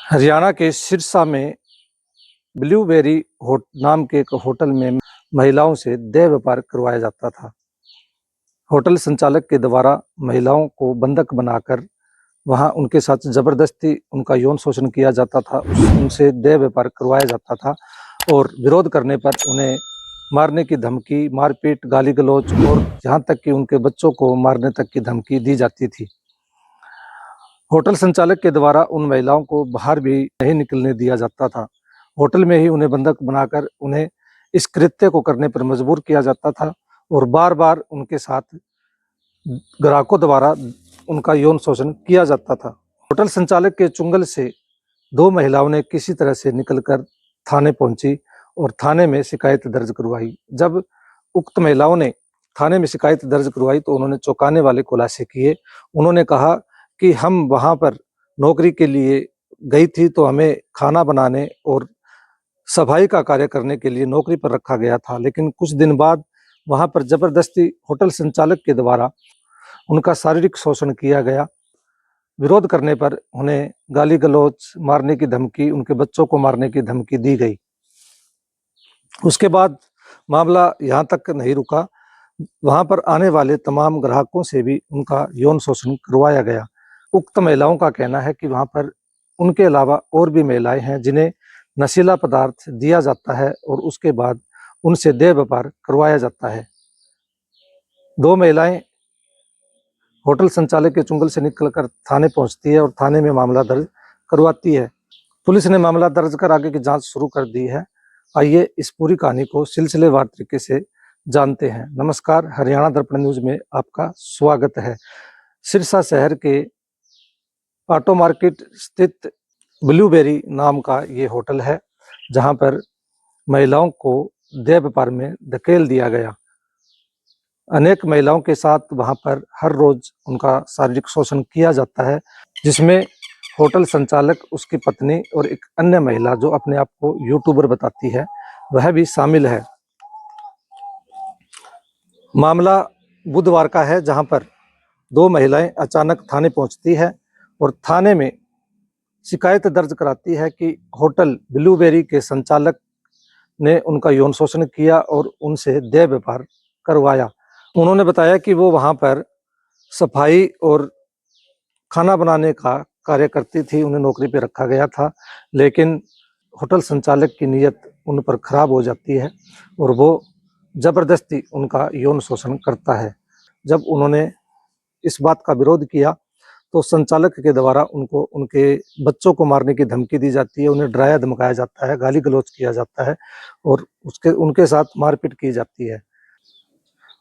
हरियाणा के सिरसा में ब्लूबेरी नाम के एक होटल में महिलाओं से देह व्यापार करवाया जाता था। होटल संचालक के द्वारा महिलाओं को बंधक बनाकर वहां उनके साथ जबरदस्ती उनका यौन शोषण किया जाता था, उनसे देह व्यापार करवाया जाता था और विरोध करने पर उन्हें मारने की धमकी, मारपीट, गाली गलौज और यहाँ तक कि उनके बच्चों को मारने तक की धमकी दी जाती थी। होटल संचालक के द्वारा उन महिलाओं को बाहर भी नहीं निकलने दिया जाता था। होटल में ही उन्हें बंधक बनाकर उन्हें इस कृत्य को करने पर मजबूर किया जाता था और बार बार उनके साथ ग्राहकों द्वारा उनका यौन शोषण किया जाता था। होटल संचालक के चुंगल से दो महिलाओं ने किसी तरह से निकलकर थाने पहुंची और थाने में शिकायत दर्ज करवाई। जब उक्त महिलाओं ने थाने में शिकायत दर्ज करवाई तो उन्होंने चौंकाने वाले खुलासे किए। उन्होंने कहा कि हम वहां पर नौकरी के लिए गई थी तो हमें खाना बनाने और सफाई का कार्य करने के लिए नौकरी पर रखा गया था, लेकिन कुछ दिन बाद वहां पर जबरदस्ती होटल संचालक के द्वारा उनका शारीरिक शोषण किया गया। विरोध करने पर उन्हें गाली गलौज, मारने की धमकी, उनके बच्चों को मारने की धमकी दी गई। उसके बाद मामला यहाँ तक नहीं रुका, वहां पर आने वाले तमाम ग्राहकों से भी उनका यौन शोषण करवाया गया। उक्त महिलाओं का कहना है कि वहां पर उनके अलावा और भी महिलाएं हैं जिन्हें नशीला पदार्थ दिया जाता है और उसके बाद उनसे देह व्यापार करवाया जाता है। दो महिलाएं होटल संचालक के चुंगल से निकलकर थाने पहुंचती है और थाने में मामला दर्ज करवाती है। पुलिस ने मामला दर्ज कर आगे की जांच शुरू कर दी है। आइए इस पूरी कहानी को सिलसिलेवार तरीके से जानते हैं। नमस्कार, हरियाणा दर्पण न्यूज में आपका स्वागत है। सिरसा शहर के ऑटो मार्केट स्थित ब्लूबेरी नाम का ये होटल है, जहां पर महिलाओं को देह व्यापार में धकेल दिया गया। अनेक महिलाओं के साथ वहां पर हर रोज उनका शारीरिक शोषण किया जाता है, जिसमें होटल संचालक, उसकी पत्नी और एक अन्य महिला जो अपने आप को यूट्यूबर बताती है, वह भी शामिल है। मामला बुधवार का है, जहां पर दो महिलाएं अचानक थाने पहुंचती है और थाने में शिकायत दर्ज कराती है कि होटल ब्लूबेरी के संचालक ने उनका यौन शोषण किया और उनसे देह व्यापार करवाया। उन्होंने बताया कि वो वहां पर सफाई और खाना बनाने का कार्य करती थी, उन्हें नौकरी पे रखा गया था, लेकिन होटल संचालक की नीयत उन पर खराब हो जाती है और वो जबरदस्ती उनका यौन शोषण करता है। जब उन्होंने इस बात का विरोध किया तो संचालक के द्वारा उनको उनके बच्चों को मारने की धमकी दी जाती है, उन्हें डराया धमकाया जाता है, गाली गलौज किया जाता है और उनके साथ मारपीट की जाती है।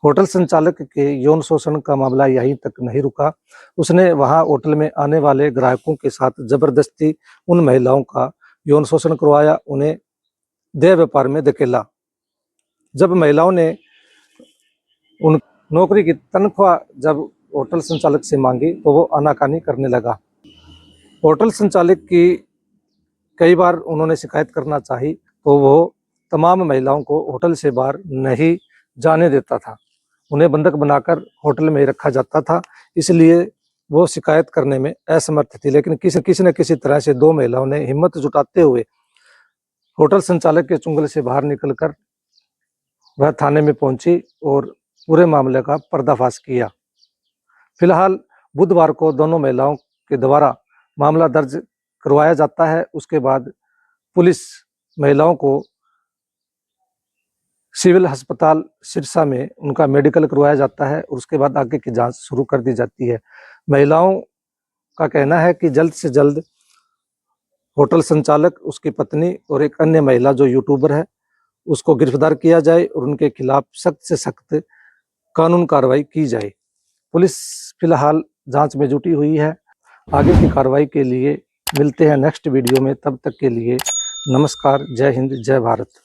होटल संचालक के यौन शोषण का मामला यहीं तक नहीं रुका। उसने वहां होटल में आने वाले ग्राहकों के साथ जबरदस्ती उन महिलाओं का यौन शोषण करवाया, उन्हें देह व्यापार में धकेला। जब महिलाओं ने उन नौकरी की तनख्वाह जब होटल संचालक से मांगी तो वो आनाकानी करने लगा। होटल संचालक की कई बार उन्होंने शिकायत करना चाही तो वो तमाम महिलाओं को होटल से बाहर नहीं जाने देता था, उन्हें बंधक बनाकर होटल में ही रखा जाता था, इसलिए वो शिकायत करने में असमर्थ थी। लेकिन किसी न किसी तरह से दो महिलाओं ने हिम्मत जुटाते हुए होटल संचालक के चुंगल से बाहर निकलकर वह थाने में पहुंची और पूरे मामले का पर्दाफाश किया। फिलहाल बुधवार को दोनों महिलाओं के द्वारा मामला दर्ज करवाया जाता है। उसके बाद पुलिस महिलाओं को सिविल अस्पताल सिरसा में उनका मेडिकल करवाया जाता है और उसके बाद आगे की जांच शुरू कर दी जाती है। महिलाओं का कहना है कि जल्द से जल्द होटल संचालक, उसकी पत्नी और एक अन्य महिला जो यूट्यूबर है, उसको गिरफ्तार किया जाए और उनके खिलाफ सख्त से सख्त कानून कार्रवाई की जाए। पुलिस फिलहाल जांच में जुटी हुई है। आगे की कार्रवाई के लिए मिलते हैं नेक्स्ट वीडियो में। तब तक के लिए नमस्कार, जय हिंद, जय भारत।